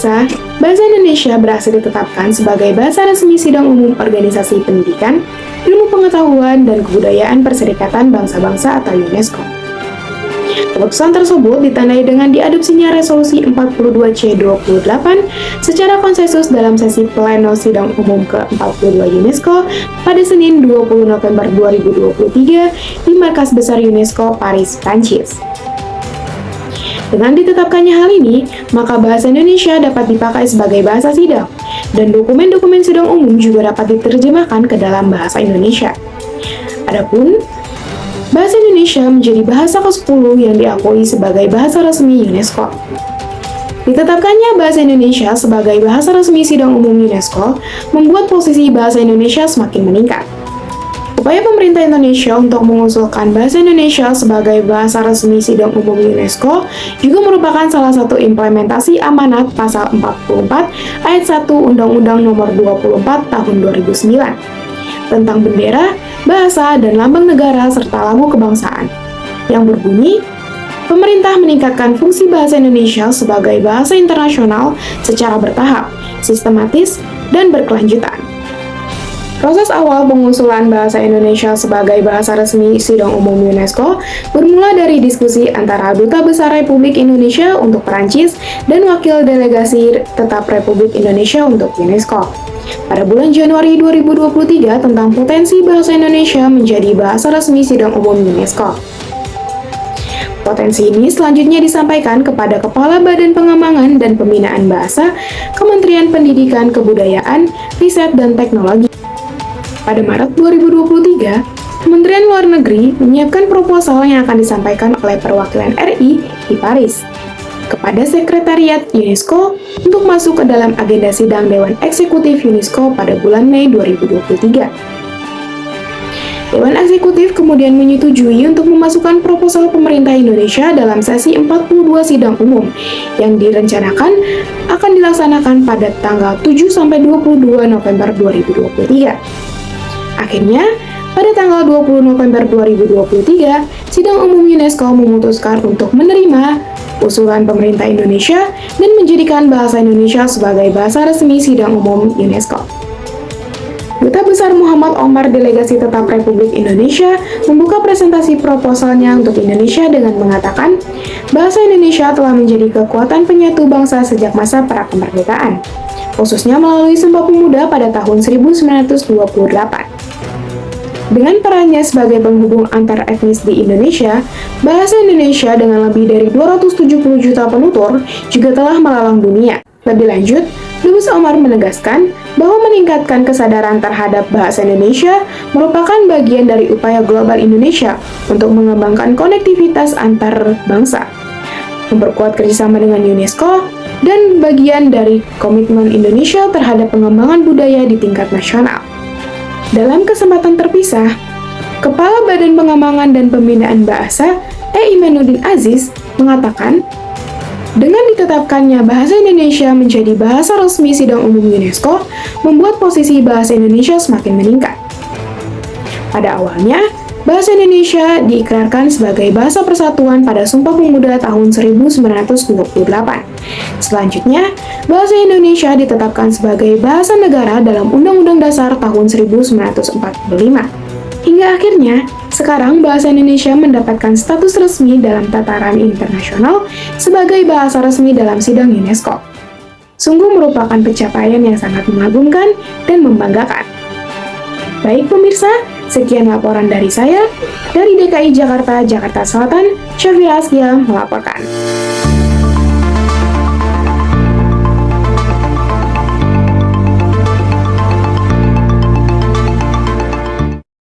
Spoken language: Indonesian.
pemirsa, Bahasa Indonesia berhasil ditetapkan sebagai bahasa resmi Sidang Umum Organisasi Pendidikan, Ilmu Pengetahuan, dan Kebudayaan Perserikatan Bangsa-Bangsa atau UNESCO. Keputusan tersebut ditandai dengan diadopsinya Resolusi 42C28 secara konsensus dalam sesi pleno Sidang Umum ke-42 UNESCO pada Senin 20 November 2023 di Markas Besar UNESCO, Paris, Prancis. Dengan ditetapkannya hal ini, maka bahasa Indonesia dapat dipakai sebagai bahasa sidang, dan dokumen-dokumen sidang umum juga dapat diterjemahkan ke dalam bahasa Indonesia. Adapun, bahasa Indonesia menjadi bahasa ke-10 yang diakui sebagai bahasa resmi UNESCO. Ditetapkannya bahasa Indonesia sebagai bahasa resmi sidang umum UNESCO membuat posisi bahasa Indonesia semakin meningkat. Upaya pemerintah Indonesia untuk mengusulkan bahasa Indonesia sebagai bahasa resmi sidang umum UNESCO juga merupakan salah satu implementasi amanat pasal 44 ayat 1 Undang-Undang Nomor 24 Tahun 2009 tentang bendera, bahasa, dan lambang negara serta lagu kebangsaan yang berbunyi, pemerintah meningkatkan fungsi bahasa Indonesia sebagai bahasa internasional secara bertahap, sistematis, dan berkelanjutan. Proses awal pengusulan bahasa Indonesia sebagai bahasa resmi Sidang Umum UNESCO bermula dari diskusi antara Duta Besar Republik Indonesia untuk Perancis dan Wakil Delegasi Tetap Republik Indonesia untuk UNESCO pada bulan Januari 2023 tentang potensi bahasa Indonesia menjadi bahasa resmi Sidang Umum UNESCO. Potensi ini selanjutnya disampaikan kepada Kepala Badan Pengembangan dan Pembinaan Bahasa, Kementerian Pendidikan, Kebudayaan, Riset, dan Teknologi. Pada Maret 2023, Kementerian Luar Negeri menyiapkan proposal yang akan disampaikan oleh perwakilan RI di Paris kepada Sekretariat UNESCO untuk masuk ke dalam agenda sidang Dewan Eksekutif UNESCO pada bulan Mei 2023. Dewan Eksekutif kemudian menyetujui untuk memasukkan proposal pemerintah Indonesia dalam sesi 42 sidang umum yang direncanakan akan dilaksanakan pada tanggal 7-22 November 2023. Akhirnya, pada tanggal 20 November 2023, Sidang Umum UNESCO memutuskan untuk menerima usulan pemerintah Indonesia dan menjadikan bahasa Indonesia sebagai bahasa resmi Sidang Umum UNESCO. Duta Besar Muhammad Omar Delegasi Tetap Republik Indonesia membuka presentasi proposalnya untuk Indonesia dengan mengatakan, bahasa Indonesia telah menjadi kekuatan penyatu bangsa sejak masa pra-kemerdekaan, khususnya melalui Sumpah Pemuda pada tahun 1928. Dengan perannya sebagai penghubung antar etnis di Indonesia, bahasa Indonesia dengan lebih dari 270 juta penutur juga telah melalang dunia. Lebih lanjut, Dubes Omar menegaskan bahwa meningkatkan kesadaran terhadap bahasa Indonesia merupakan bagian dari upaya global Indonesia untuk mengembangkan konektivitas antar bangsa, memperkuat kerjasama dengan UNESCO, dan bagian dari komitmen Indonesia terhadap pengembangan budaya di tingkat nasional. Dalam kesempatan terpisah, Kepala Badan Pengembangan dan Pembinaan Bahasa, E. Imanuddin Aziz, mengatakan, dengan ditetapkannya bahasa Indonesia menjadi bahasa resmi Sidang Umum UNESCO, membuat posisi bahasa Indonesia semakin meningkat. Pada awalnya, bahasa Indonesia diikrarkan sebagai bahasa persatuan pada Sumpah Pemuda tahun 1928. Selanjutnya, bahasa Indonesia ditetapkan sebagai bahasa negara dalam Undang-Undang Dasar tahun 1945. Hingga akhirnya, sekarang bahasa Indonesia mendapatkan status resmi dalam tataran internasional sebagai bahasa resmi dalam sidang UNESCO. Sungguh merupakan pencapaian yang sangat mengagumkan dan membanggakan. Baik pemirsa, sekian laporan dari saya, dari DKI Jakarta, Jakarta Selatan, Syafira Askia melaporkan.